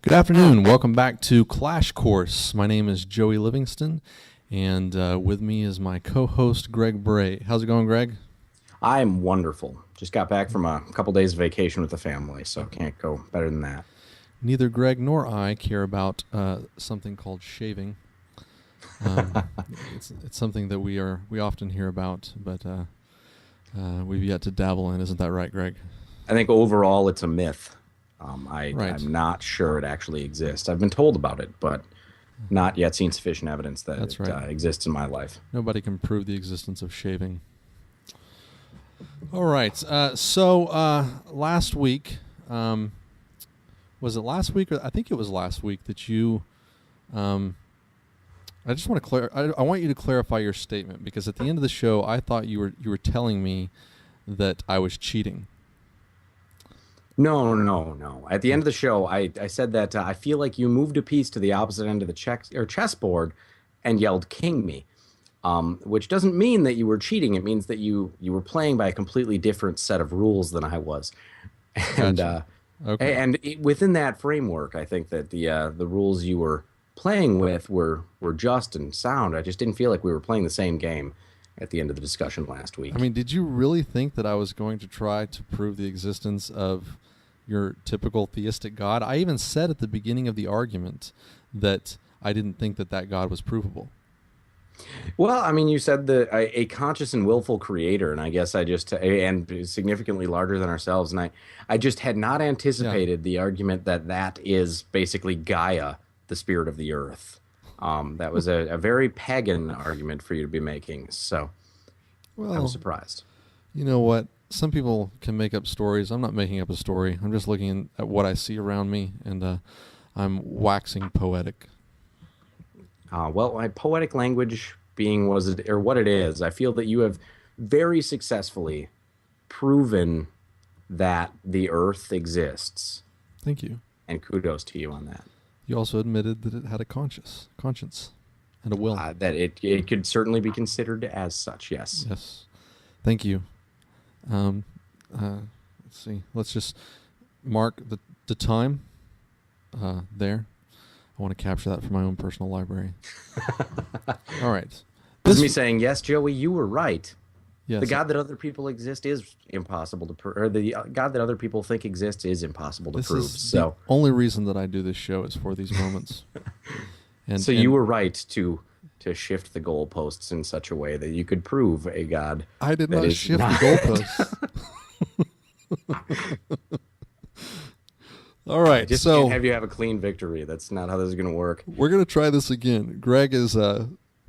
Good afternoon. Welcome back to Clash Course. My name is Joey Livingston, and with me is my co-host, Greg Brahe. How's it going, Greg? I'm wonderful. Just got back from a couple days of vacation with the family, so can't go better than that. Neither Greg nor I care about something called shaving. It's something that we often hear about, but we've yet to dabble in. Isn't that right, Greg? I think overall it's a myth. Right. I'm not sure it actually exists. I've been told about it, but not yet seen sufficient evidence that That's it right. exists in my life. Nobody can prove the existence of shaving. All right. So last week, was it last week? I think it was last week that you. I just want to I want you to clarify your statement, because at the end of the show, I thought you were telling me that I was cheating. No. At the end of the show, I said that I feel like you moved a piece to the opposite end of the chessboard and yelled "King me," which doesn't mean that you were cheating. It means that you were playing by a completely different set of rules than I was. And Gotcha. Okay. within that framework, I think that the rules you were playing with were just and sound. I just didn't feel like we were playing the same game at the end of the discussion last week. I mean, did you really think that I was going to try to prove the existence of your typical theistic God? I even said at the beginning of the argument that I didn't think that God was provable. Well, I mean, you said a conscious and willful creator, and I guess and significantly larger than ourselves, and I just had not anticipated the argument that is basically Gaia, the spirit of the earth. That was a very pagan argument for you to be making, so I was surprised. You know what? Some people can make up stories. I'm not making up a story. I'm just looking at what I see around me, and I'm waxing poetic. Well, my poetic language being what it is, I feel that you have very successfully proven that the earth exists. Thank you. And kudos to you on that. You also admitted that it had a conscience, and a will. That it could certainly be considered as such, yes. Yes. Thank you. Let's see. Let's just mark the time there. I want to capture that for my own personal library. All right. This is me saying, yes, Joey, you were right. Yes. The God that other people exist is impossible to prove, or the God that other people think exists is impossible to prove. The only reason that I do this show is for these moments. So you were right to shift the goalposts in such a way that you could prove a God. I did not shift the goalposts. All right, I just can't have you have a clean victory. That's not how this is going to work. We're going to try this again. Greg is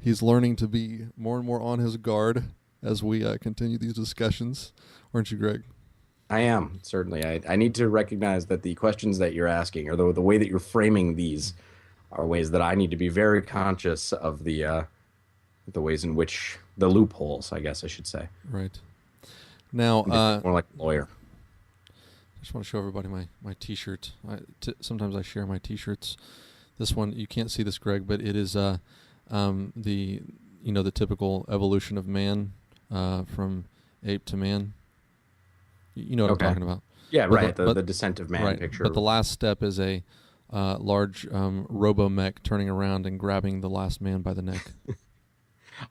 he's learning to be more and more on his guard as we continue these discussions. Aren't you, Greg? I am, certainly. I need to recognize that the questions that you're asking, or the way that you're framing these, are ways that I need to be very conscious of the ways in which the loopholes, I guess I should say. Right. Now, more like a lawyer. I just want to show everybody my T-shirt. Sometimes I share my T-shirts. This one, you can't see this, Greg, but it is the typical evolution of man from ape to man. You know what I'm talking about. Yeah, right. The descent of man picture. But the last step is a large robo-mech turning around and grabbing the last man by the neck.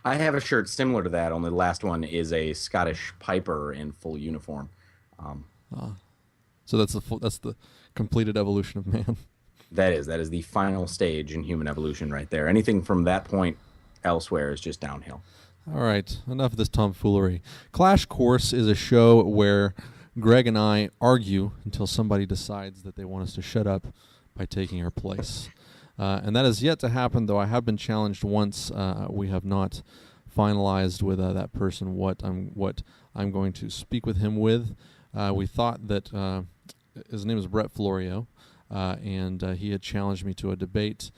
I have a shirt similar to that, only the last one is a Scottish piper in full uniform. So that's the completed evolution of man. That is the final stage in human evolution right there. Anything from that point elsewhere is just downhill. All right, enough of this tomfoolery. Clash Course is a show where Greg and I argue until somebody decides that they want us to shut up by taking our place. And that has yet to happen, though I have been challenged once. We have not finalized with that person what I'm going to speak with him with. We thought that his name is Brett Florio, and he had challenged me to a debate,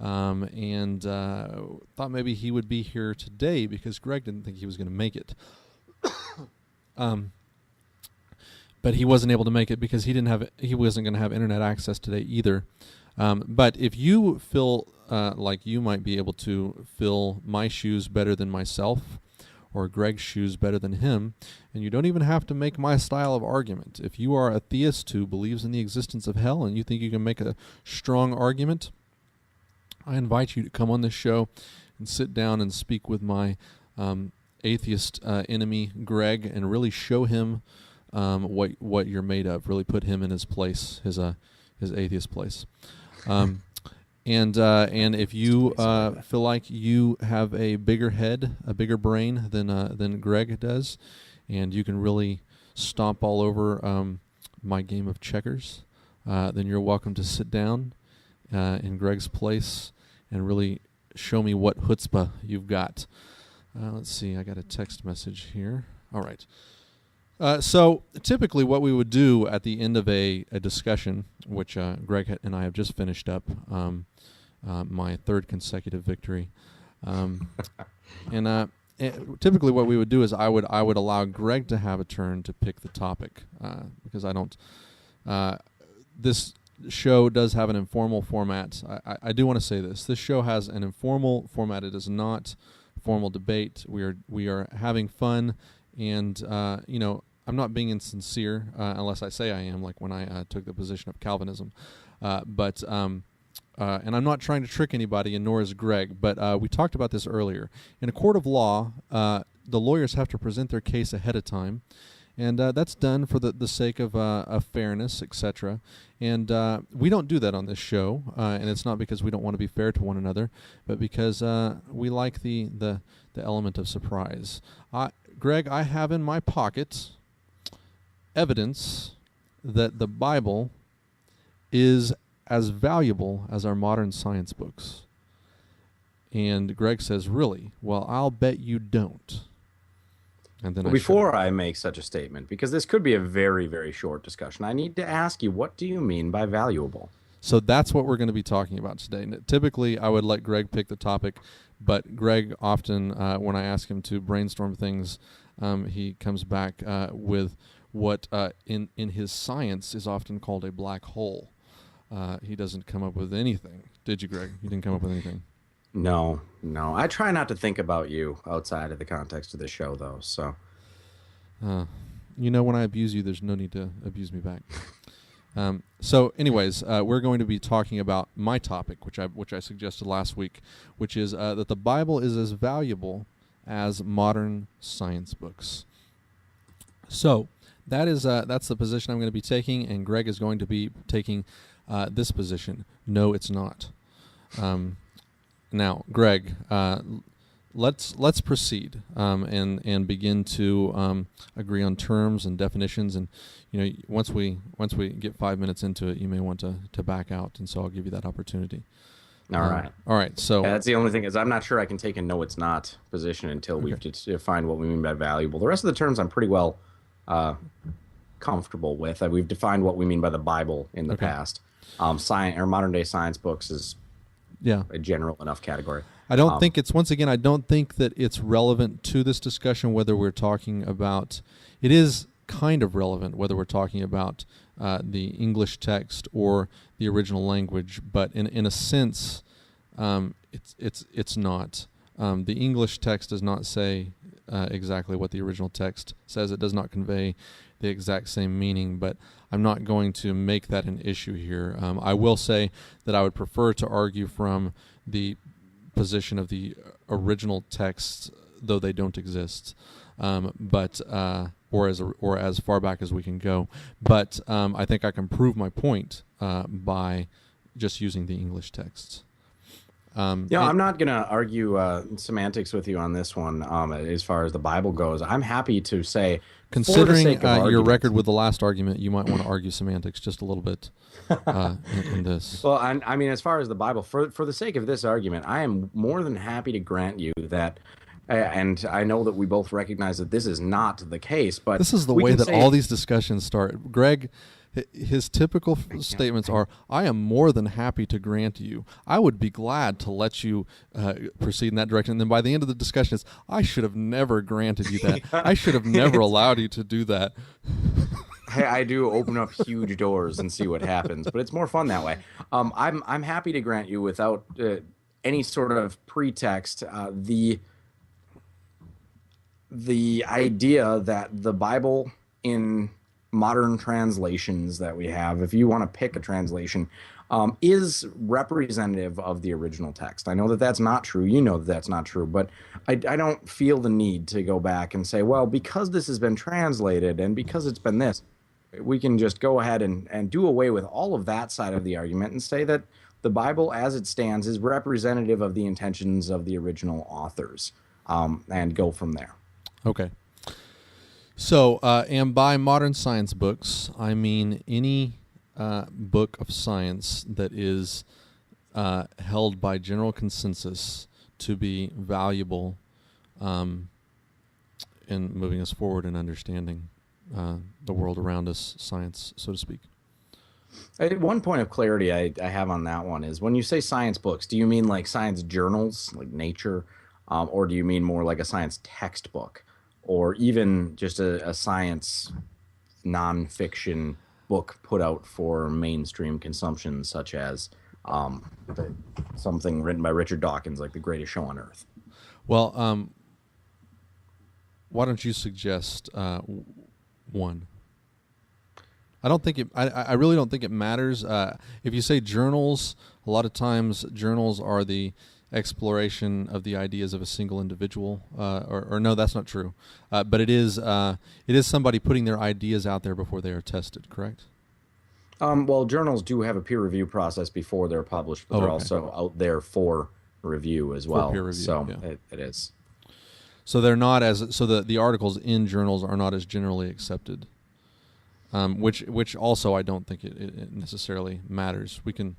and thought maybe he would be here today because Greg didn't think he was going to make it. But he wasn't able to make it because he wasn't going to have internet access today either. But if you feel like you might be able to fill my shoes better than myself, or Greg's shoes better than him, and you don't even have to make my style of argument. If you are a theist who believes in the existence of hell and you think you can make a strong argument, I invite you to come on this show and sit down and speak with my atheist enemy, Greg, and really show him what you're made of. Really put him in his place, his atheist place. And if you feel like you have a bigger head, a bigger brain than Greg does, and you can really stomp all over my game of checkers, then you're welcome to sit down in Greg's place and really show me what chutzpah you've got. Let's see, I got a text message here. All right. So typically what we would do at the end of a discussion, which Greg and I have just finished up, my third consecutive victory, typically what we would do is I would allow Greg to have a turn to pick the topic, because I don't. This show does have an informal format. I do want to say this. This show has an informal format. It is not formal debate. We are having fun, and I'm not being insincere unless I say I am, like when I took the position of Calvinism. And I'm not trying to trick anybody, and nor is Greg, but we talked about this earlier. In a court of law, the lawyers have to present their case ahead of time, and that's done for the sake of fairness, etc. And we don't do that on this show, and it's not because we don't want to be fair to one another, but because we like the element of surprise. Greg, I have in my pocket evidence that the Bible is as valuable as our modern science books. And Greg says, really? Well, I'll bet you don't. And then before I make such a statement, because this could be a very, very short discussion, I need to ask you, what do you mean by valuable? So that's what we're going to be talking about today. Typically, I would let Greg pick the topic, but Greg often, when I ask him to brainstorm things, he comes back with what in his science is often called a black hole. He doesn't come up with anything. Did you, Greg? You didn't come up with anything. No. I try not to think about you outside of the context of the show, though. So, when I abuse you, there's no need to abuse me back. So, anyways, we're going to be talking about my topic, which I suggested last week, which is that the Bible is as valuable as modern science books. So, that's the position I'm going to be taking, and Greg is going to be taking this position. No, it's not. Now, Greg, let's proceed and begin to agree on terms and definitions. And once we get 5 minutes into it, you may want to back out, and so I'll give you that opportunity. All right. All right. So that's the only thing, is I'm not sure I can take a no, it's not position until we've defined what we mean by valuable. The rest of the terms I'm pretty well comfortable with. We've defined what we mean by the Bible in the past. Science or modern day science books is a general enough category. I don't think it's, once again, I don't think that it's relevant to this discussion whether we're talking about, it is kind of relevant whether we're talking about the English text or the original language, but in a sense, it's not. The English text does not say exactly what the original text says. It does not convey the exact same meaning, but I'm not going to make that an issue here. I will say that I would prefer to argue from the position of the original texts, though they don't exist, or as far back as we can go. But I think I can prove my point by just using the English texts. I'm not going to argue semantics with you on this one as far as the Bible goes. I'm happy to say, considering your record with the last argument, you might want to argue semantics just a little bit in this. Well, I mean, as far as the Bible, for the sake of this argument, I am more than happy to grant you that, and I know that we both recognize that this is not the case, but this is the way that all these discussions start. Greg, his typical statements are, I am more than happy to grant you. I would be glad to let you proceed in that direction. And then by the end of the discussion, it's, I should have never granted you that. I should have never allowed you to do that. I do open up huge doors and see what happens, but it's more fun that way. I'm happy to grant you without any sort of pretext the idea that the Bible in modern translations that we have, if you want to pick a translation, is representative of the original text. I know that that's not true. You know that that's not true, but I don't feel the need to go back and say, well, because this has been translated and because it's been this, we can just go ahead and do away with all of that side of the argument and say that the Bible as it stands is representative of the intentions of the original authors, and go from there. Okay. So, and by modern science books, I mean any book of science that is held by general consensus to be valuable in moving us forward in understanding the world around us, science, so to speak. One point of clarity I have on that one is when you say science books, do you mean like science journals, like Nature, or do you mean more like a science textbook, or even just a science nonfiction book put out for mainstream consumption, such as something written by Richard Dawkins, like The Greatest Show on Earth? Well, why don't you suggest one? I don't think it. I really don't think it matters. If you say journals, a lot of times journals are the exploration of the ideas of a single individual. Or no, that's not true. But it is somebody putting their ideas out there before they are tested. Correct? Well, journals do have a peer review process before they're published, but they're also out there for review as well. For peer review, so yeah. it is. So they're not the articles in journals are not as generally accepted. Which also I don't think it necessarily matters. We can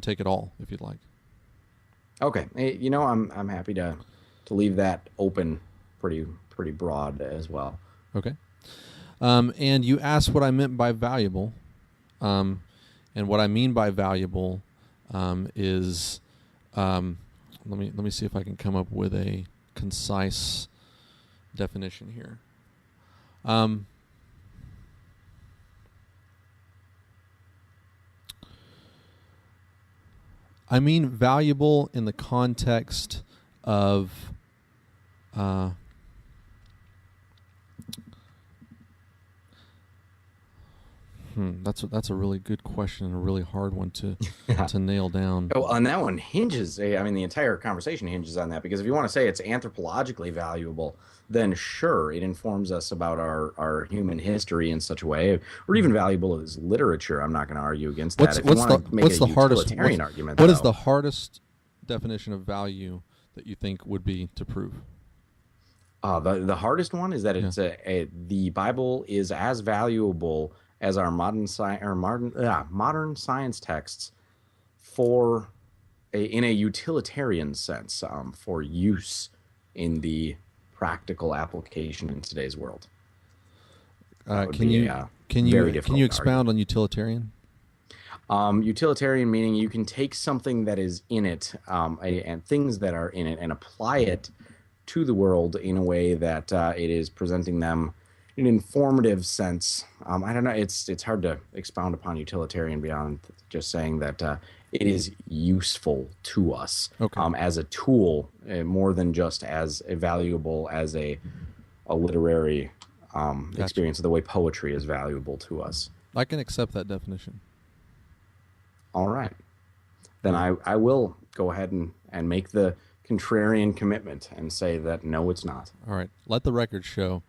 take it all if you'd like. Okay, I'm happy to leave that open, pretty broad as well. Okay, and you asked what I meant by valuable, and what I mean by valuable is let me see if I can come up with a concise definition here. I mean valuable in the context of that's a really good question and a really hard one to nail down. Oh, and that one hinges. I mean, the entire conversation hinges on that, because if you want to say it's anthropologically valuable, then sure, it informs us about our human history in such a way, or even valuable as literature. I'm not going to argue against that. What's the hardest definition of value that you think would be to prove? The hardest one is that it's the Bible is as valuable as our modern science texts in a utilitarian sense, for use in the practical application in today's world. Can you expound on utilitarian? Utilitarian meaning you can take something that is in it, and things that are in it, and apply it to the world in a way that it is presenting them in an informative sense. I don't know. It's hard to expound upon utilitarian beyond just saying that it is useful to us, as a tool, more than just as valuable as a literary experience, the way poetry is valuable to us. I can accept that definition. All right. Then I will go ahead and make the contrarian commitment and say that no, it's not. All right. Let the record show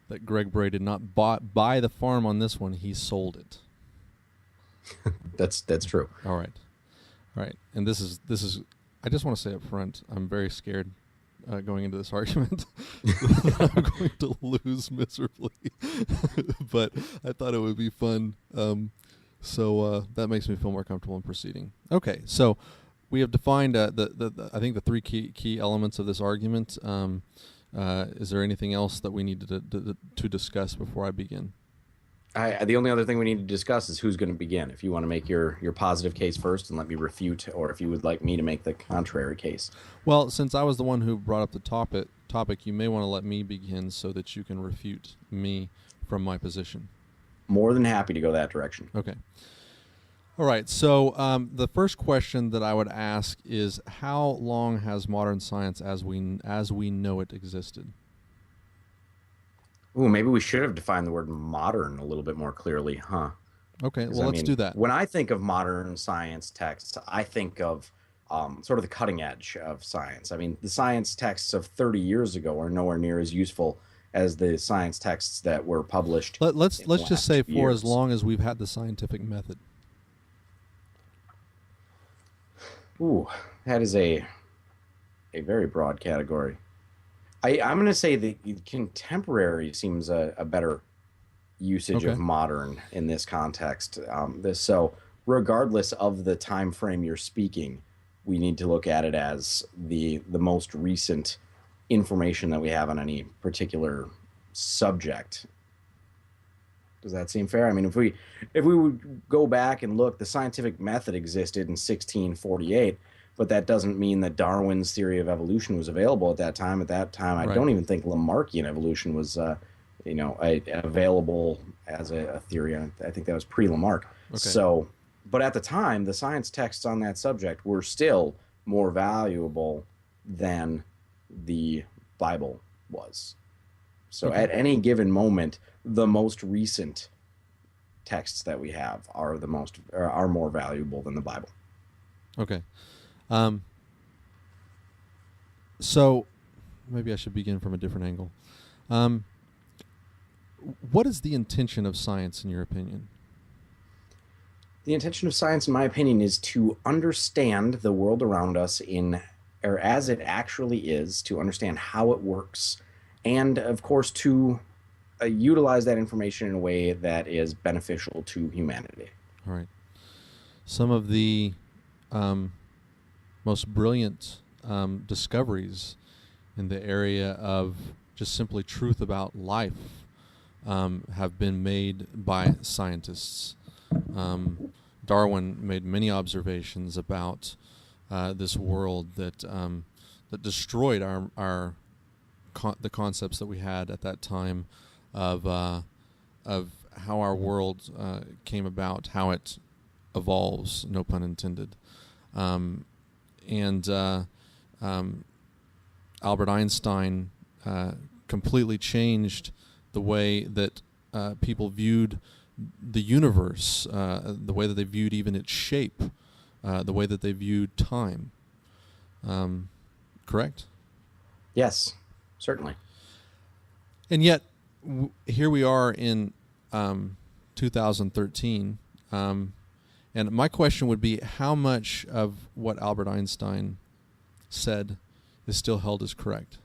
that Greg Brahe did not buy the farm on this one. He sold it. That's true. All right. And this is. I just want to say up front, I'm very scared going into this argument. I'm going to lose miserably, but I thought it would be fun. So that makes me feel more comfortable in proceeding. Okay, so we have defined I think the three key elements of this argument. Is there anything else that we need to discuss before I begin? The only other thing we need to discuss is who's going to begin. If you want to make your positive case first and let me refute, or if you would like me to make the contrary case. Well, since I was the one who brought up the topic, you may want to let me begin so that you can refute me from my position. More than happy to go that direction. Okay. All right. So the first question that I would ask is, how long has modern science as we know it existed? Ooh, maybe we should have defined the word modern a little bit more clearly, huh? Okay, Because well, I let's mean, do that. when I think of modern science texts, I think of sort of the cutting edge of science. I mean, the science texts of 30 years ago are nowhere near as useful as the science texts that were published Let's in the let's just last say few for as years. long as we've had the scientific method. Ooh, that is a very broad category. I'm going to say the contemporary seems a better usage of Okay. modern in this context. So, regardless of the time frame you're speaking, we need to look at it as the most recent information that we have on any particular subject. Does that seem fair? I mean, if we would go back and look, the scientific method existed in 1648, but that doesn't mean that Darwin's theory of evolution was available at that time. At that time, I Right. don't even think Lamarckian evolution was, available as a theory. I think that was pre-Lamarck. Okay. So, but at the time, the science texts on that subject were still more valuable than the Bible was. So Okay. at any given moment, the most recent texts that we have are more valuable than the Bible. Okay. Um, so maybe I should begin from a different angle. Um, what is the intention of science, in your opinion? The intention of science, in my opinion, is to understand the world around us in or as it actually is, to understand how it works, and of course to utilize that information in a way that is beneficial to humanity. All right. Some of the um, most brilliant discoveries in the area of just simply truth about life have been made by scientists. Darwin made many observations about this world that destroyed the concepts that we had at that time of how our world came about, how it evolves, no pun intended, and Albert Einstein completely changed the way that people viewed the universe, the way that they viewed even its shape, the way that they viewed time. Correct? Yes, certainly. And yet, here we are in 2013. And my question would be, how much of what Albert Einstein said is still held as correct?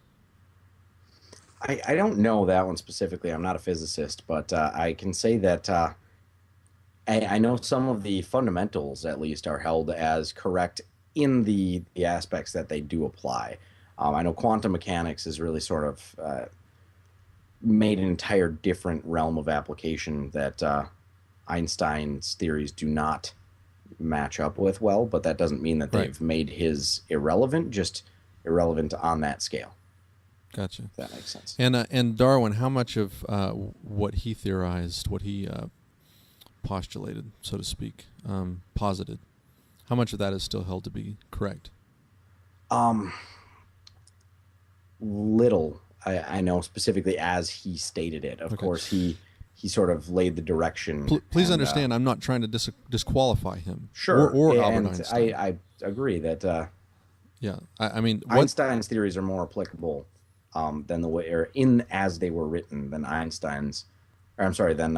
I don't know that one specifically. I'm not a physicist, but I can say that I know some of the fundamentals, at least, are held as correct in the aspects that they do apply. I know quantum mechanics is really sort of made an entire different realm of application that Einstein's theories do not match up with well, but that doesn't mean that Right. they've made his irrelevant, just irrelevant on that scale. Gotcha. If that makes sense. And Darwin, how much of what he theorized, what he postulated, so to speak, posited, how much of that is still held to be correct? Um, Little. I know specifically as he stated it. Of Okay. course, he sort of laid the direction. Please and, understand, I'm not trying to disqualify him sure, or Albert and Einstein. I agree that Yeah, I mean, what? Einstein's theories are more applicable than the way or in as they were written than Einstein's, or I'm sorry, than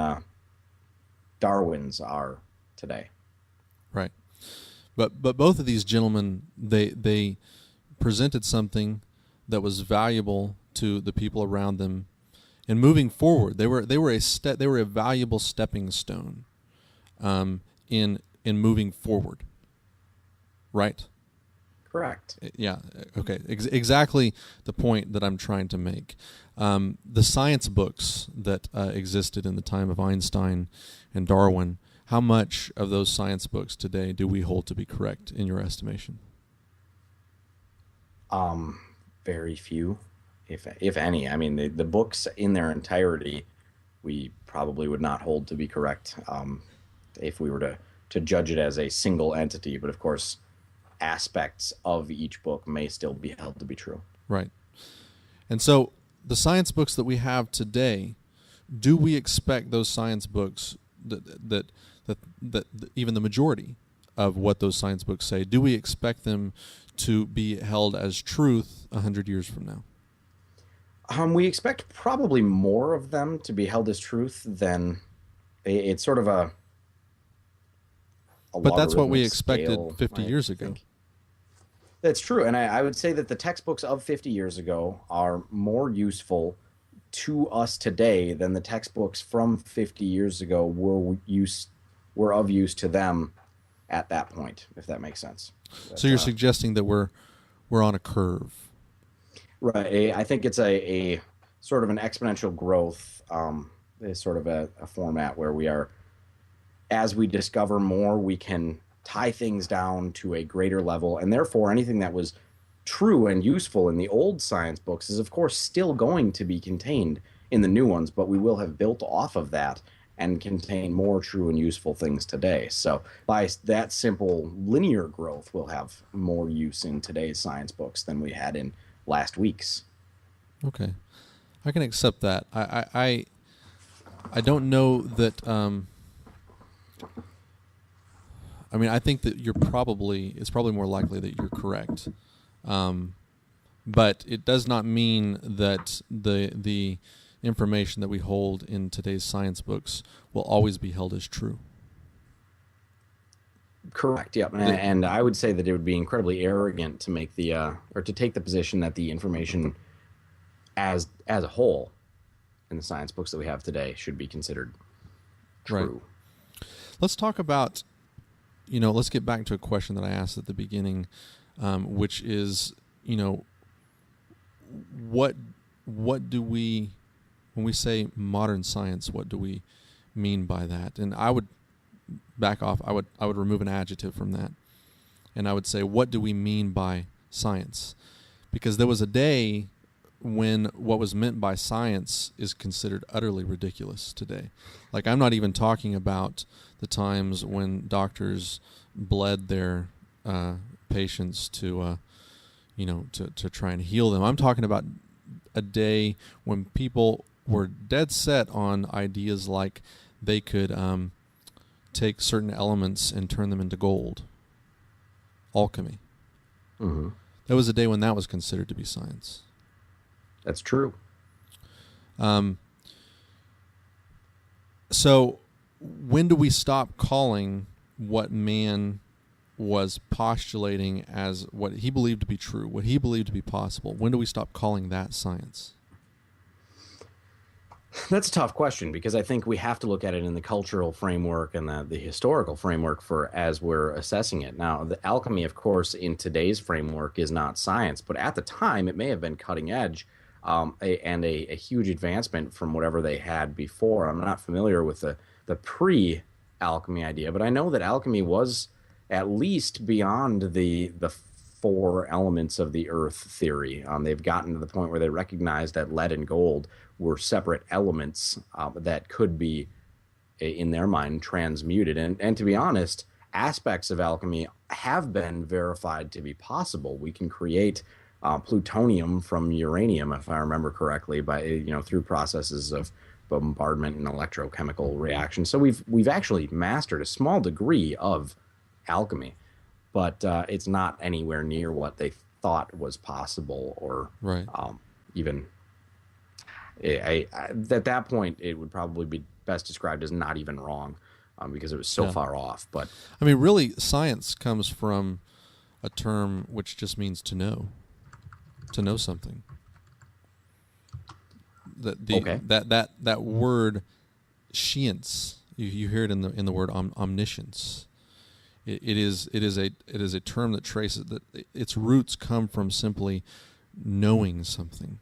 Darwin's are today. Right, but both of these gentlemen, they presented something that was valuable to the people around them. And moving forward, they were a valuable stepping stone in moving forward. Right? Correct. Yeah. Okay. Exactly the point that I'm trying to make. The science books that existed in the time of Einstein and Darwin. How much of those science books today do we hold to be correct in your estimation? Very few, if any. I mean, the books in their entirety, we probably would not hold to be correct if we were to judge it as a single entity. But of course, aspects of each book may still be held to be true. Right. And so the science books that we have today, do we expect those science books that even the majority of what those science books say, do we expect them to be held as truth 100 years from now? We expect probably more of them to be held as truth than it's sort of a But that's what we logarithmic expected scale, 50 I years ago. think. That's true. And I would say that the textbooks of 50 years ago are more useful to us today than the textbooks from 50 years ago were of use to them at that point, if that makes sense. So you're suggesting that we're on a curve. Right. I think it's a sort of an exponential growth, is sort of a format where we are, as we discover more, we can tie things down to a greater level. And therefore, anything that was true and useful in the old science books is, of course, still going to be contained in the new ones, but we will have built off of that and contain more true and useful things today. So by that simple linear growth, we'll have more use in today's science books than we had in last week's. Okay, I can accept that. I don't know that. I mean, I think that it's probably more likely that you're correct, but it does not mean that the information that we hold in today's science books will always be held as true. Correct. Yep. And I would say that it would be incredibly arrogant to make or to take the position that the information as a whole in the science books that we have today should be considered true. Right. Let's talk about, let's get back to a question that I asked at the beginning, which is, what do we, when we say modern science, what do we mean by that? And I would back off. I would remove an adjective from that, and I would say, what do we mean by science? Because there was a day when what was meant by science is considered utterly ridiculous today. Like, I'm not even talking about the times when doctors bled their patients to try and heal them. I'm talking about a day when people were dead set on ideas like they could take certain elements and turn them into gold. Alchemy. Mm-hmm. There was a day when that was considered to be science. That's true. So when do we stop calling what man was postulating as what he believed to be true, what he believed to be possible? When do we stop calling that science? That's a tough question, because I think we have to look at it in the cultural framework and the historical framework as we're assessing it. Now, the alchemy, of course, in today's framework is not science, but at the time it may have been cutting edge and a huge advancement from whatever they had before. I'm not familiar with the pre-alchemy idea, but I know that alchemy was at least beyond the four elements of the earth theory. They've gotten to the point where they recognize that lead and gold were separate elements that could be, in their mind, transmuted. And to be honest, aspects of alchemy have been verified to be possible. We can create plutonium from uranium, if I remember correctly, by through processes of bombardment and electrochemical reactions. So we've actually mastered a small degree of alchemy, but it's not anywhere near what they thought was possible, or right. Even at that point, it would probably be best described as not even wrong, because it was so far off. But I mean, really, science comes from a term which just means to know something. That word science, you hear it in the word omniscience. It is a term that traces that its roots come from simply knowing something,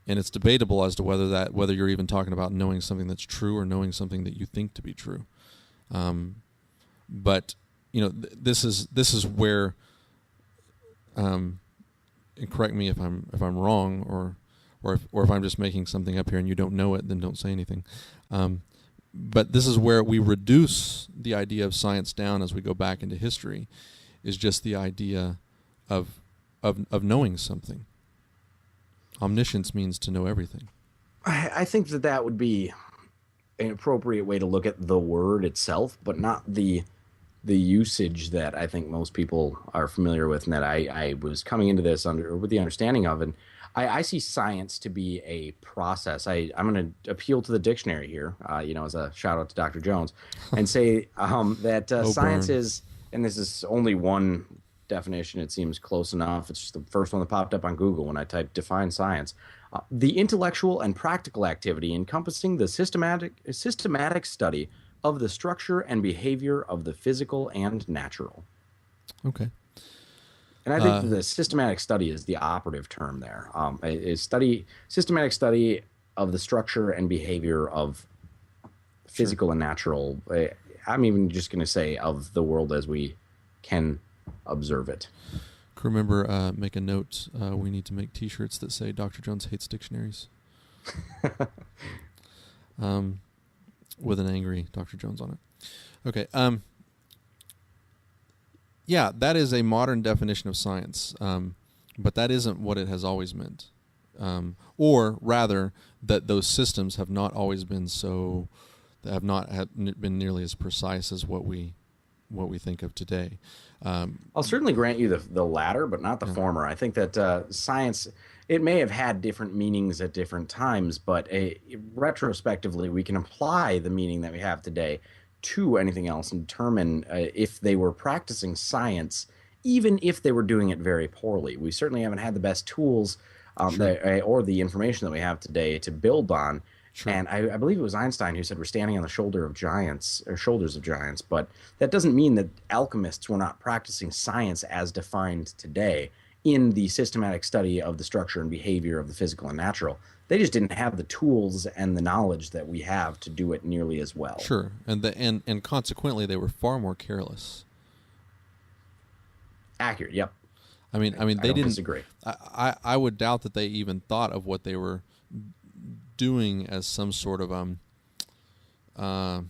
and it's debatable as to whether you're even talking about knowing something that's true or knowing something that you think to be true. But this is where, and correct me if I'm wrong, or if I'm just making something up here and you don't know it, then don't say anything. But this is where we reduce the idea of science down as we go back into history, is just the idea of knowing something. Omniscience means to know everything. I think that that would be an appropriate way to look at the word itself, but not the usage that I think most people are familiar with, and that I was coming into this with the understanding of. And I see science to be a process. I'm going to appeal to the dictionary here, as a shout out to Dr. Jones, and say that Oh, science burn. is, and this is only one definition. It seems close enough. It's just the first one that popped up on Google when I typed define science. The intellectual and practical activity encompassing the systematic study of the structure and behavior of the physical and natural. Okay. And I think that the systematic study is the operative term there. Systematic study of the structure and behavior of Sure. physical and natural. I'm even just going to say of the world as we can observe it. Crew member, make a note. We need to make T-shirts that say "Dr. Jones hates dictionaries," with an angry Dr. Jones on it. Okay. Yeah, that is a modern definition of science, but that isn't what it has always meant. Or rather, that those systems have not always been so. They have not been nearly as precise as what we think of today. I'll certainly grant you the latter, but not the former. I think that science, it may have had different meanings at different times, but retrospectively, we can apply the meaning that we have today to anything else and determine if they were practicing science, even if they were doing it very poorly. We certainly haven't had the best tools or the information that we have today to build on. Sure. And I believe it was Einstein who said we're standing on the shoulders of giants. But that doesn't mean that alchemists were not practicing science as defined today in the systematic study of the structure and behavior of the physical and natural. They just didn't have the tools and the knowledge that we have to do it nearly as well. Sure, and consequently, they were far more careless. Accurate. Yep. I mean, they don't didn't disagree. I would doubt that they even thought of what they were doing as some sort of well,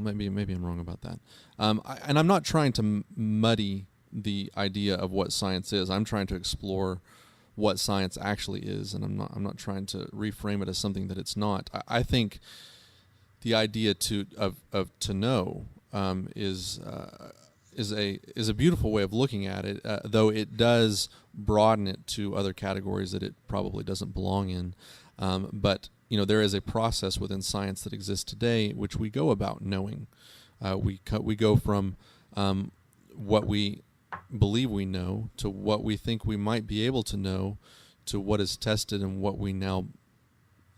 maybe I'm wrong about that. And I'm not trying to muddy the idea of what science is. I'm trying to explore what science actually is, and I'm not trying to reframe it as something that it's not. I think the idea to know is a beautiful way of looking at it, though it does broaden it to other categories that it probably doesn't belong in. But there is a process within science that exists today which we go about knowing. We go from what we believe we know to what we think we might be able to know to what is tested and what we now.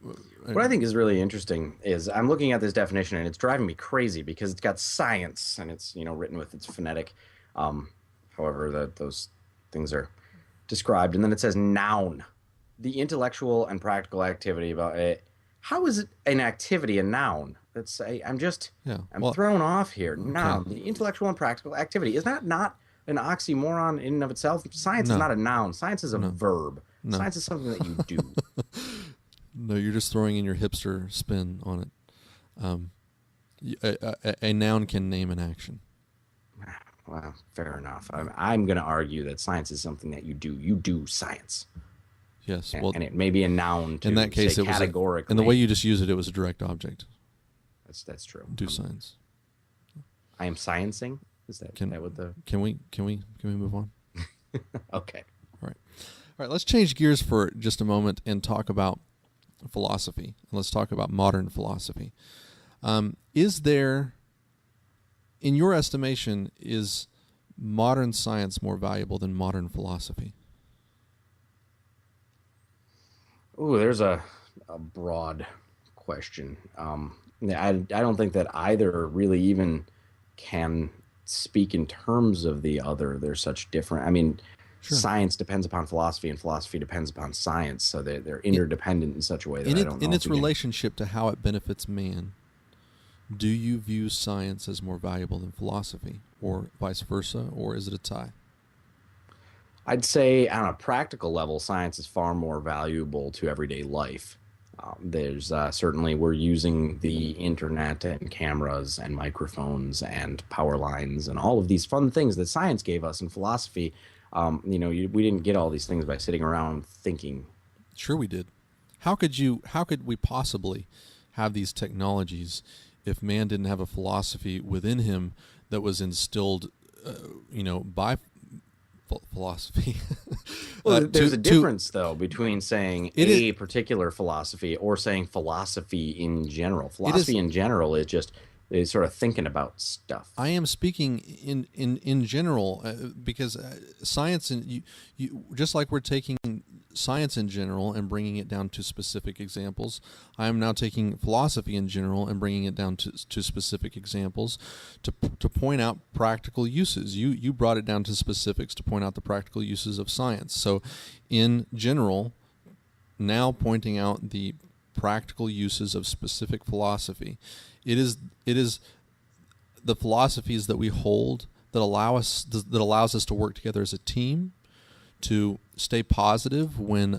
What I think is really interesting is I'm looking at this definition and it's driving me crazy because it's got science and it's written with its phonetic, however those things are described, and then it says noun, the intellectual and practical activity about it. How is it an activity a noun? I'm thrown off here. Noun, the intellectual and practical activity, is that not an oxymoron in and of itself? Science is not a noun. Science is a verb. Science is something that you do. No, you're just throwing in your hipster spin on it. A noun can name an action. Well, fair enough. I'm going to argue that science is something that you do. You do science. Yes, and it may be a noun to in that case, say it was categorically. And the way you just used it, it was a direct object. That's true. Do science. I am sciencing. Is that what the? Can we move on? Okay. All right. Let's change gears for just a moment and talk about philosophy. Let's talk about modern philosophy. Is there, in your estimation, is modern science more valuable than modern philosophy? Ooh, there's a broad question. I don't think that either really even can speak in terms of the other. They're such different. I mean, Sure. Science depends upon philosophy, and philosophy depends upon science. So they're interdependent in such a way that I don't know. In its relationship to how it benefits man, do you view science as more valuable than philosophy, or vice versa, or is it a tie? I'd say on a practical level, science is far more valuable to everyday life. There's certainly, we're using the internet and cameras and microphones and power lines and all of these fun things that science gave us. In philosophy, we didn't get all these things by sitting around thinking. Sure we did. How could we possibly have these technologies if man didn't have a philosophy within him that was instilled, by philosophy? Well, there's a difference, though, between saying a particular philosophy or saying philosophy in general. Philosophy in general is sort of thinking about stuff. I am speaking in general, because science, and you just like we're taking science in general and bringing it down to specific examples, I am now taking philosophy in general and bringing it down to specific examples to point out practical uses. You brought it down to specifics to point out the practical uses of science. So in general, now pointing out the practical uses of specific philosophy. It is the philosophies that we hold that allows us to work together as a team, to stay positive when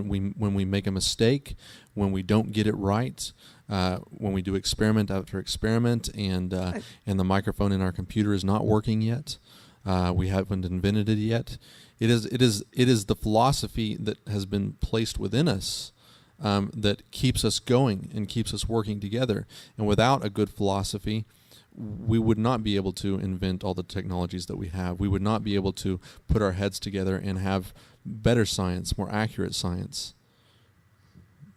we make a mistake, when we don't get it right, when we do experiment after experiment, and the microphone in our computer is not working yet. We haven't invented it yet. It is the philosophy that has been placed within us that keeps us going and keeps us working together. And without a good philosophy, we would not be able to invent all the technologies that we have. We would not be able to put our heads together and have better science, more accurate science.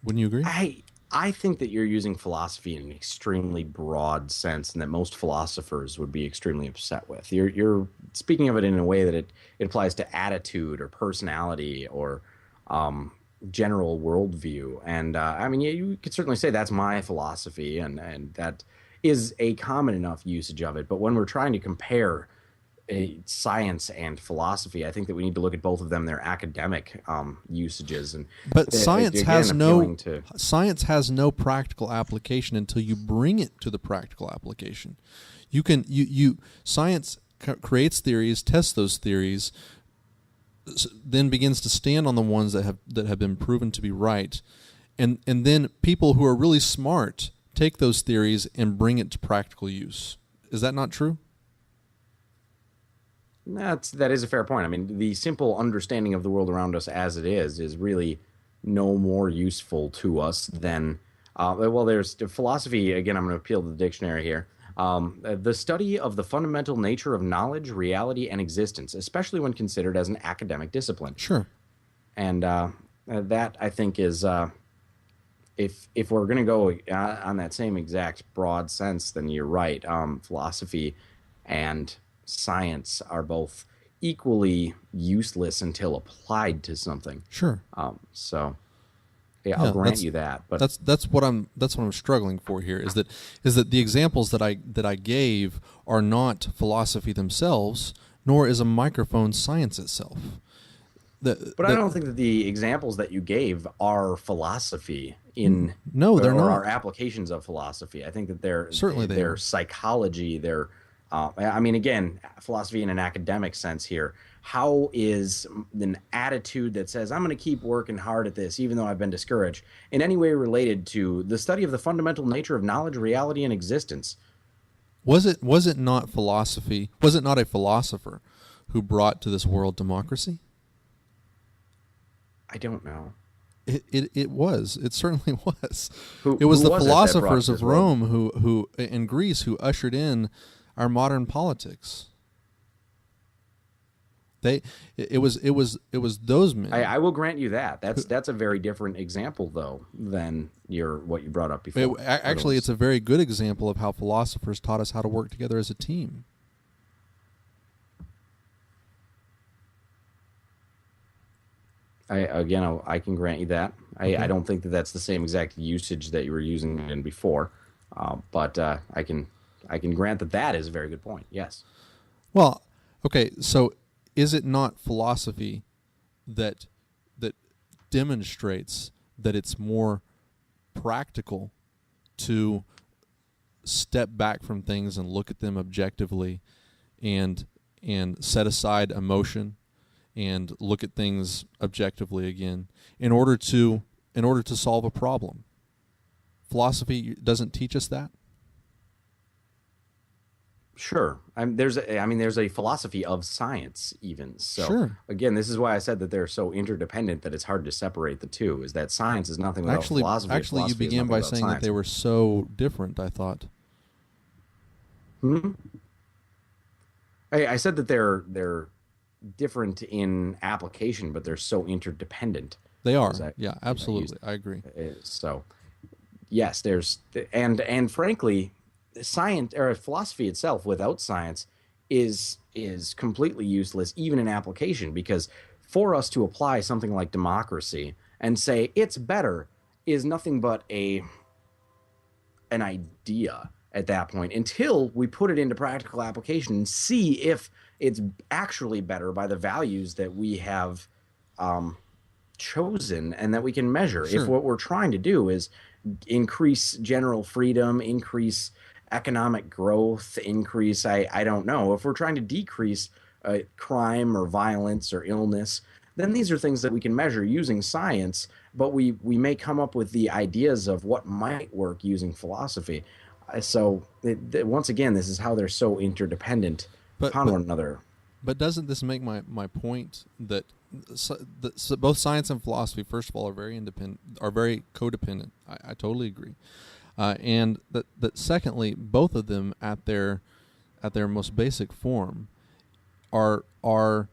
Wouldn't you agree? I think that you're using philosophy in an extremely broad sense, and that most philosophers would be extremely upset with. You're speaking of it in a way that it applies to attitude or personality or general worldview. And I mean, you could certainly say that's my philosophy, and that is a common enough usage of it. But when we're trying to compare science and philosophy, I think that we need to look at both of them, their academic usages. But science has no practical application until you bring it to the practical application. Science creates theories, tests those theories, then begins to stand on the ones that have been proven to be right, and then people who are really smart take those theories and bring it to practical use. Is that not true? That is a fair point. I mean, the simple understanding of the world around us as it is really no more useful to us than there's philosophy. Again, I'm going to appeal to the dictionary here. The study of the fundamental nature of knowledge, reality, and existence, especially when considered as an academic discipline. Sure. And that, I think, is if we're going to go on that same exact broad sense, then you're right. Philosophy and science are both equally useless until applied to something. Sure. So I'll grant you that. But that's what I'm struggling for here is that the examples that I gave are not philosophy themselves, nor is a microphone science itself. I don't think that the examples that you gave are philosophy they're not. Are applications of philosophy. I think that they're psychology. They're I mean, again, philosophy in an academic sense here. How is an attitude that says, I'm going to keep working hard at this, even though I've been discouraged, in any way related to the study of the fundamental nature of knowledge, reality, and existence? Was it not philosophy? Was it not a philosopher who brought to this world democracy? I don't know. It was. It certainly was. Who was the was philosophers of Rome who in Greece who ushered in our modern politics. It was those men. I will grant you that. That's a very different example, though, than what you brought up before. Actually, it's a very good example of how philosophers taught us how to work together as a team. I can grant you that. Okay. I don't think that that's the same exact usage that you were using it in before, but I can grant that is a very good point. Yes. Well, okay. So, is it not philosophy that demonstrates that it's more practical to step back from things and look at them objectively, and set aside emotion and look at things objectively again in order to solve a problem? Philosophy doesn't teach us that. Sure. There's a philosophy of science even. So Sure. again, this is why I said that they're so interdependent that it's hard to separate the two. Is that science is nothing without philosophy. And Actually, you philosophy is began nothing by without saying that science. they were so different. I thought Hmm? I said that they're different in application, but they're so interdependent. they Is are. that Yeah, is that used? absolutely. I agree. So yes, there's and frankly, science or philosophy itself without science is completely useless even in application because for us to apply something like democracy and say it's better is nothing but a an idea at that point until we put it into practical application and see if it's actually better by the values that we have chosen and that we can measure. If Sure. what we're trying to do is increase general freedom, increase economic growth, increase, I don't know, if we're trying to decrease crime or violence or illness, then these are things that we can measure using science, but we may come up with the ideas of what might work using philosophy. Once again, this is how they're so interdependent But upon but one another. but doesn't this make my point that both science and philosophy, first of all, are very independent, are very codependent. I totally agree. And that secondly, both of them at their most basic form are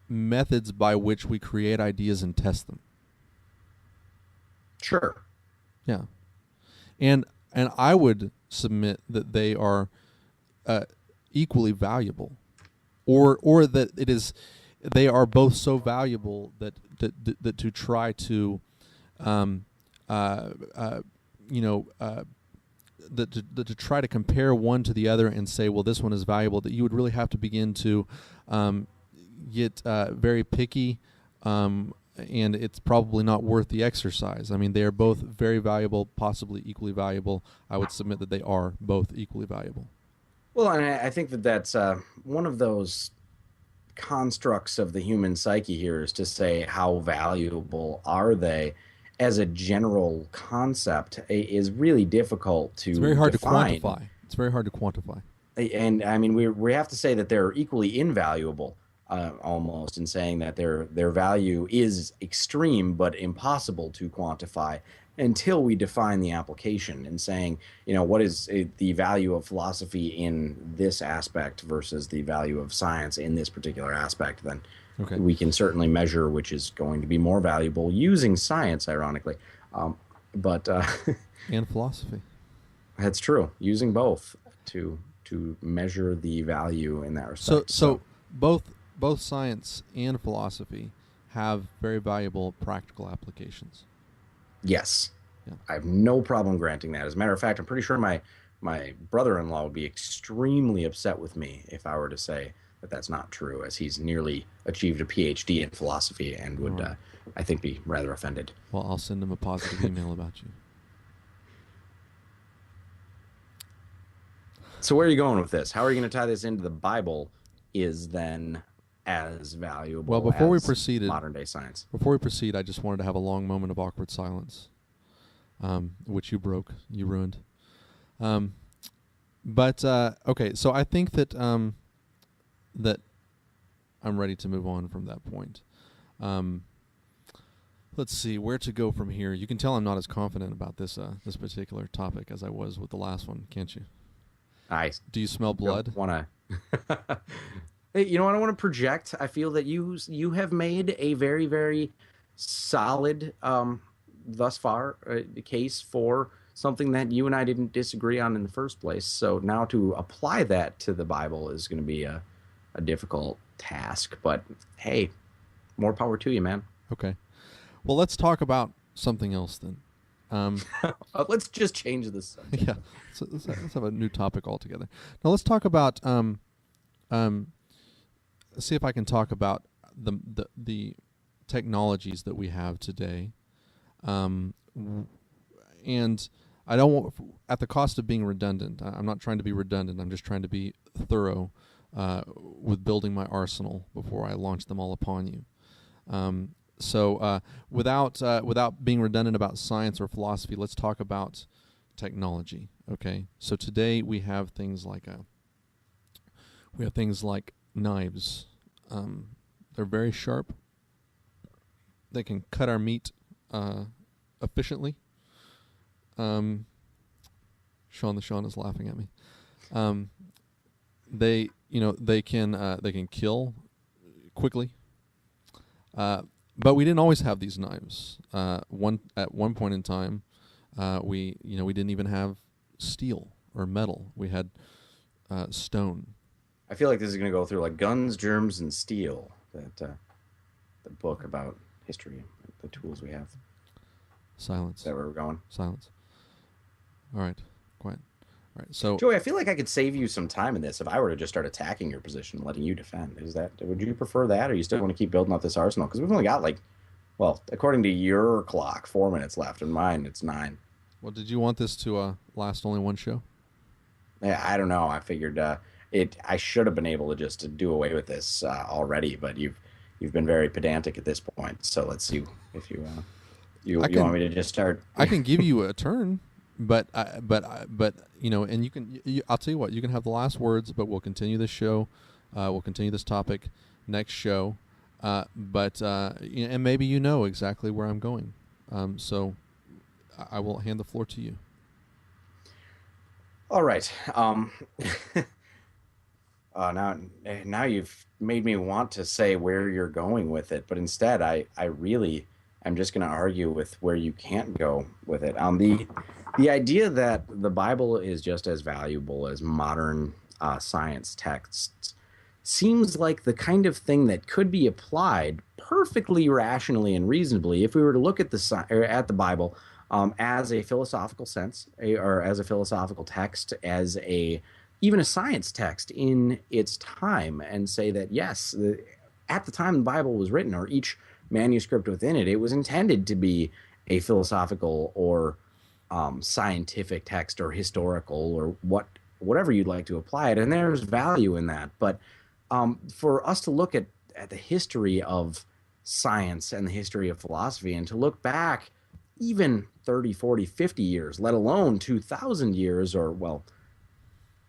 methods by which we create ideas and test them. Sure. Yeah, and I would submit that they are equally valuable, or that it is they are both so valuable that to try to um, uh, uh, you know that to try to compare one to the other and say, well, this one is valuable, that you would really have to begin to get very picky, and it's probably not worth the exercise. I mean, they are both very valuable, possibly equally valuable. I would submit that they are both equally valuable. Well, and I think that that's one of those constructs of the human psyche here is to say how valuable are they as a general concept is really difficult It's to very hard to define. quantify. It's very hard to quantify. And I mean, we have to say that they're equally invaluable, almost, in saying that their value is extreme but impossible to quantify until we define the application and saying, what is the value of philosophy in this aspect versus the value of science in this particular aspect, then Okay. we can certainly measure which is going to be more valuable using science, ironically. But And philosophy. that's true, using both to measure the value in that So respect. so both science and philosophy have very valuable practical applications. Yes, Yeah. I have no problem granting that. As a matter of fact, I'm pretty sure my brother-in-law would be extremely upset with me if I were to say that that's not true, as he's nearly achieved a PhD in philosophy and would, Right. I think, be rather offended. Well, I'll send him a positive email about you. So where are you going with this? How are you going to tie this into the Bible? Is then as valuable Well, before we as proceeded, modern day science? Before we proceed, I just wanted to have a long moment of awkward silence, which you broke, you ruined. But okay, so I think that that I'm ready to move on from that point. Let's see where to go from here. You can tell I'm not as confident about this particular topic as I was with the last one, can't you? I Do you smell blood? want to. Hey, you know what I want to project? I feel that you have made a very, very solid thus far case for something that you and I didn't disagree on in the first place. So now to apply that to the Bible is going to be a difficult task. But hey, more power to you, man. Okay. Well, let's talk about something else then. Let's just change this subject. Yeah, so let's have a new topic altogether. Now let's talk about see if I can talk about the technologies that we have today, and I don't want, at the cost of being redundant. I'm not trying to be redundant. I'm just trying to be thorough with building my arsenal before I launch them all upon you. So without being redundant about science or philosophy, let's talk about technology. Okay. So today we have things like We have things like knives. They're very sharp. They can cut our meat efficiently. Sean is laughing at me. They can kill quickly. But we didn't always have these knives. At one point in time, we didn't even have steel or metal. We had stone. I feel like this is going to go through like Guns, Germs, and Steel. The book about history, the tools we have. Silence. Is that where we're going? Silence. All right. Quiet. All right. So, Joey, I feel like I could save you some time in this if I were to just start attacking your position and letting you defend. Would you prefer that, or you still want to keep building up this arsenal? Because we've only got according to your clock, 4 minutes left, and mine it's 9. well, did you want this to last only one show? Yeah, I don't know. I figured I should have been able to just do away with this already, but you've been very pedantic at this point. So let's see if you want me to just start. I can give you a turn, but and you can. I'll tell you what. You can have the last words, but we'll continue this show. We'll continue this topic next show. And maybe you know exactly where I'm going. So I will hand the floor to you. All right. Now you've made me want to say where you're going with it, but instead I really am just going to argue with where you can't go with it. The idea that the Bible is just as valuable as modern science texts seems like the kind of thing that could be applied perfectly rationally and reasonably if we were to look at the Bible as a philosophical sense, or as a philosophical text, as even a science text in its time, and say that yes, at the time the Bible was written, or each manuscript within it, it was intended to be a philosophical or scientific text, or historical, or whatever you'd like to apply it, and there's value in that. But for us to look at the history of science and the history of philosophy, and to look back even 30, 40, 50 years, let alone 2,000 years, or, well,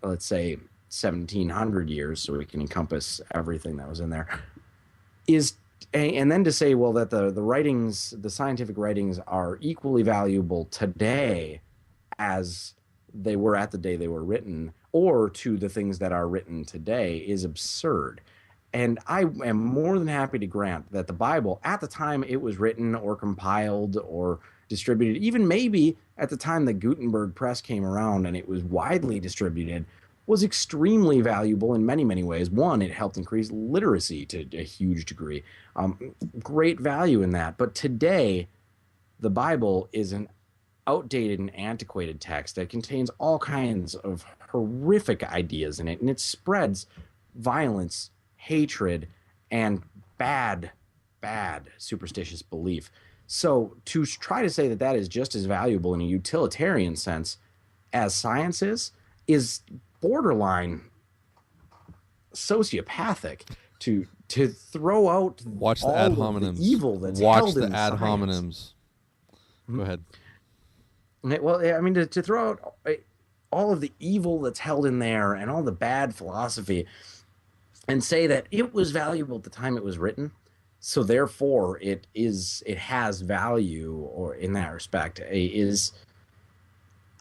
let's say 1,700 years, so we can encompass everything that was in there, and then to say, well, that the scientific writings are equally valuable today as they were at the day they were written, or to the things that are written today, is absurd. And I am more than happy to grant that the Bible, at the time it was written or compiled or distributed, even maybe at the time the Gutenberg press came around and it was widely distributed, was extremely valuable in many, many ways. One, it helped increase literacy to a huge degree. Great value in that. But today, the Bible is an outdated and antiquated text that contains all kinds of horrific ideas in it, and it spreads violence, hatred, and bad superstitious belief. So to try to say that that is just as valuable in a utilitarian sense as science is borderline sociopathic. To throw out Watch the all ad of hominems. the evil that's Watch held the in ad science. hominems. Go ahead. Well, I mean, to throw out all of the evil that's held in there and all the bad philosophy, and say that it was valuable at the time it was written, so therefore it has value, or in that respect, is,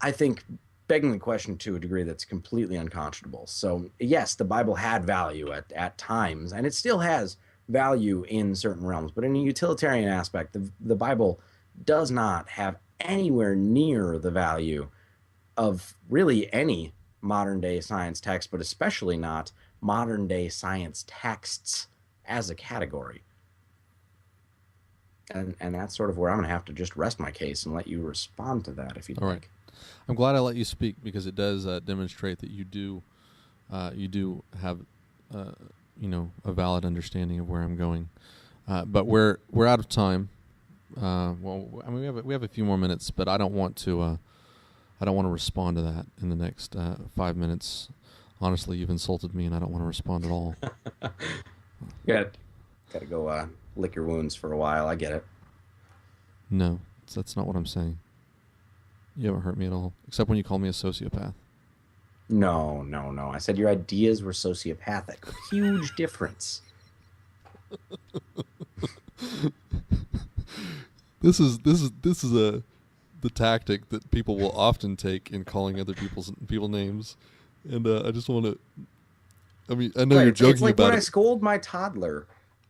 I think, begging the question to a degree that's completely unconscionable. So yes, the Bible had value at times, and it still has value in certain realms, but in a utilitarian aspect, the Bible does not have anywhere near the value of really any modern day science text, but especially not modern day science texts as a category. And that's sort of where I'm going to have to just rest my case and let you respond to that if you'd All like. right. I'm glad I let you speak, because it does demonstrate that you do have a valid understanding of where I'm going. But we're out of time. Well, I mean, we have a few more minutes, but I don't want to respond to that in the next 5 minutes. Honestly, you've insulted me, and I don't want to respond at all. Got to go lick your wounds for a while. I get it. No, that's not what I'm saying. You haven't hurt me at all, except when you call me a sociopath. No, no, no. I said your ideas were sociopathic. Huge difference. This is the tactic that people will often take in calling other people names, and I just want to. I mean, I know Right. you're It's joking like when about I it, scold my toddler,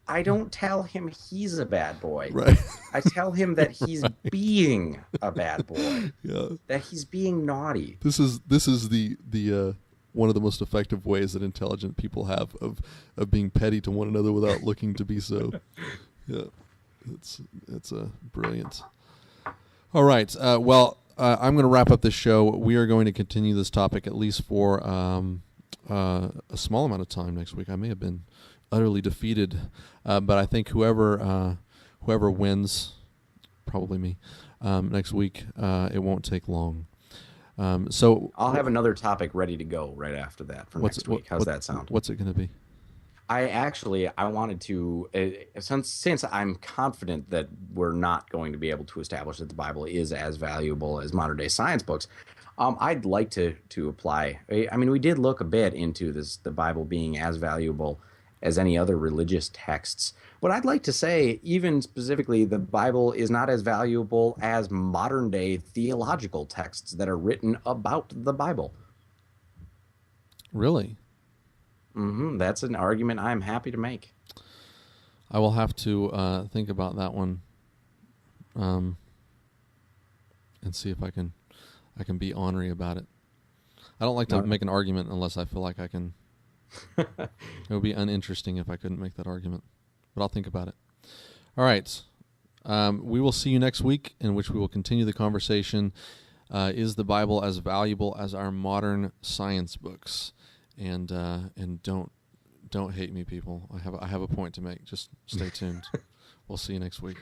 I don't tell him he's a bad boy. right? I tell him that he's Right. being a bad boy, Yeah. that he's being naughty. This is the one of the most effective ways that intelligent people have of being petty to one another without looking to be so. Yeah, it's brilliant. All right. I'm going to wrap up this show. We are going to continue this topic at least for a small amount of time next week. I may have been utterly defeated, but I think whoever wins, probably me, next week, it won't take long. So I'll have another topic ready to go right after that for next week. How's that sound? What's it going to be? I wanted to since I'm confident that we're not going to be able to establish that the Bible is as valuable as modern day science books. I'd like to apply. I mean, we did look a bit into the Bible being as valuable as any other religious texts, but I'd like to say, even specifically, the Bible is not as valuable as modern day theological texts that are written about the Bible. Really? That's an argument I'm happy to make. I will have to think about that one, and see if I can be ornery about it. I don't like to make an argument unless I feel like I can. It would be uninteresting if I couldn't make that argument, but I'll think about it. All right. We will see you next week, in which we will continue the conversation. Is the Bible as valuable as our modern science books? And don't hate me, people. I have a point to make. Just stay tuned. We'll see you next week.